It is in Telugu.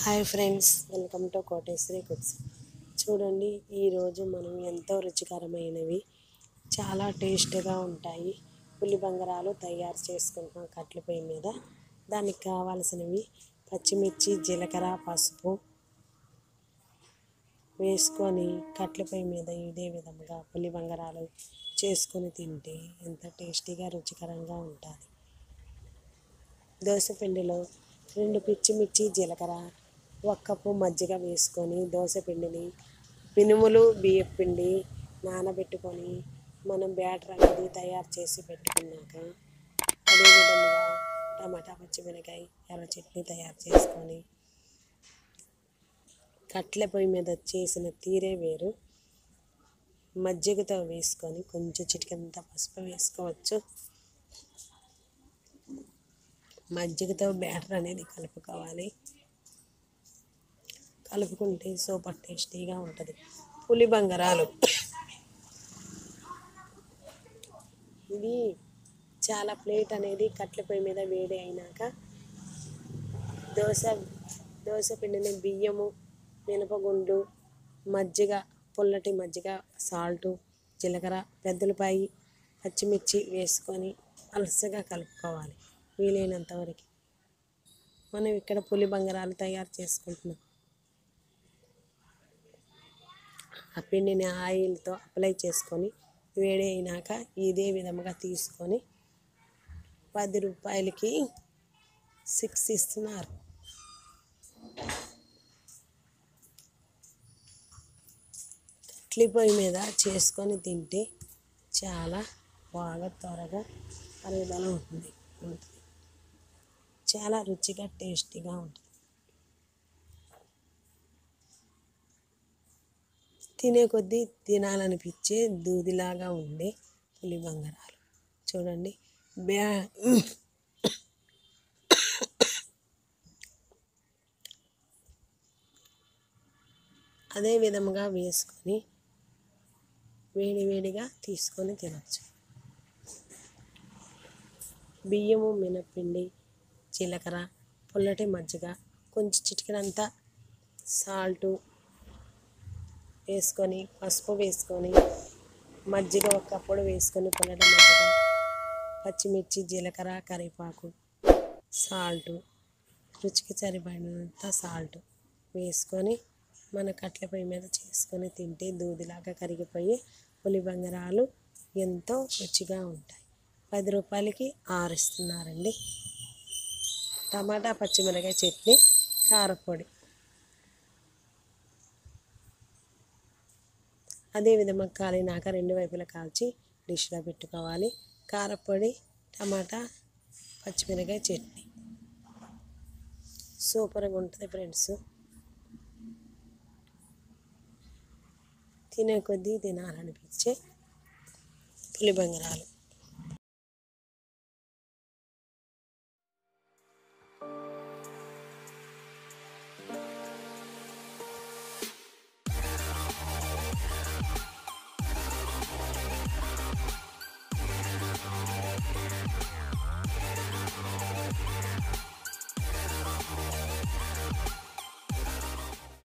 Hi friends, welcome to Koteswari cooks. చూడండి, ఈరోజు మనం ఎంతో రుచికరమైనవి చాలా టేస్ట్గా ఉంటాయి పులి బంగారాలు తయారు చేసుకుంటున్నాం కట్టెల పొయ్యి మీద. దానికి కావాల్సినవి పచ్చిమిర్చి, జీలకర్ర, పసుపు వేసుకొని కట్టెల పొయ్యి మీద ఇదే విధంగా పులి బంగారాలు చేసుకొని తింటే ఎంత టేస్టీగా రుచికరంగా ఉంటుంది. దోశ పిండిలో 2 పచ్చిమిర్చి, జీలకర్ర, 1 కప్పు మజ్జిగ వేసుకొని దోశ పిండిని మినుములు, బియ్యం పిండి నానబెట్టుకొని మనం బ్యాటర్ అనేది తయారు చేసి పెట్టుకున్నాక అదేవిధంగా టమాటా, పచ్చిమిరకాయ, ఎర్ర చట్నీ తయారు చేసుకొని కట్టెల పొయ్యి మీద చేసిన తీరే వేరు. మజ్జిగతో వేసుకొని కొంచెం చిటికెంత పసుపు వేసుకోవచ్చు. మజ్జిగతో బ్యాటర్ అనేది కలుపుకోవాలి. కలుపుకుంటే సూపర్ టేస్టీగా ఉంటుంది పులి బంగారాలు. ఇది చాలా ప్లేట్ అనేది కట్టెల పొయ్యి మీద వేడి అయినాక దోశ పిండిని బియ్యము, మినపగుండ్లు, మజ్జిగ, పుల్లటి మజ్జిగ, సాల్టు, జీలకర్ర, పెద్దలపాయి, పచ్చిమిర్చి వేసుకొని అలసగా కలుపుకోవాలి వీలైనంత వరకు. మనం ఇక్కడ పులి బంగారాలు తయారు చేసుకుంటున్నాం. ఆ పిండిని ఆయిల్తో అప్లై చేసుకొని వేడి అయినాక ఇదే విధంగా తీసుకొని 10 రూపాయలకి 6 ఇస్తున్నారు. కట్టెల పొయ్యి మీద చేసుకొని తింటే చాలా బాగా త్వరగా అరుగుదల ఉంటుంది. చాలా రుచిగా టేస్టీగా ఉంటుంది. తినే కొద్దీ తినాలనిపించే దూదిలాగా ఉండే పులి బంగారాలు చూడండి. అదే విధముగా వేసుకొని వేడివేడిగా తీసుకొని తినచ్చు. బియ్యము, మినప్పిండి, జీలకర్ర, పుల్లటి మజ్జిగ, కొంచెం చిటికెనంత సాల్టు వేసుకొని పసుపు వేసుకొని మజ్జిగ 1 కప్పుడు వేసుకొని పుల్లటి మజ్జిగ, పచ్చిమిర్చి, జీలకర్ర, కరివేపాకు, సాల్టు, రుచికి సరిపడినంత సాల్టు వేసుకొని మన కట్టెల పొయ్యి మీద చేసుకొని తింటే దూదిలాగా కరిగిపోయి పులి బంగారాలు ఎంతో రుచిగా ఉంటాయి. 10 రూపాయలకి 6 ఇస్తున్నారండి. టమాటా, పచ్చిమిరకాయ చట్నీ, కారపొడి. అదేవిధంగా కాలినాక 2 వైపులా కాల్చి డిష్లో పెట్టుకోవాలి. కారపొడి, టమాటా, పచ్చిమిరకాయ చట్నీ సూపర్గా ఉంటుంది ఫ్రెండ్స్. తినే కొద్దీ తినాలనిపించే పులి బంగారాలు.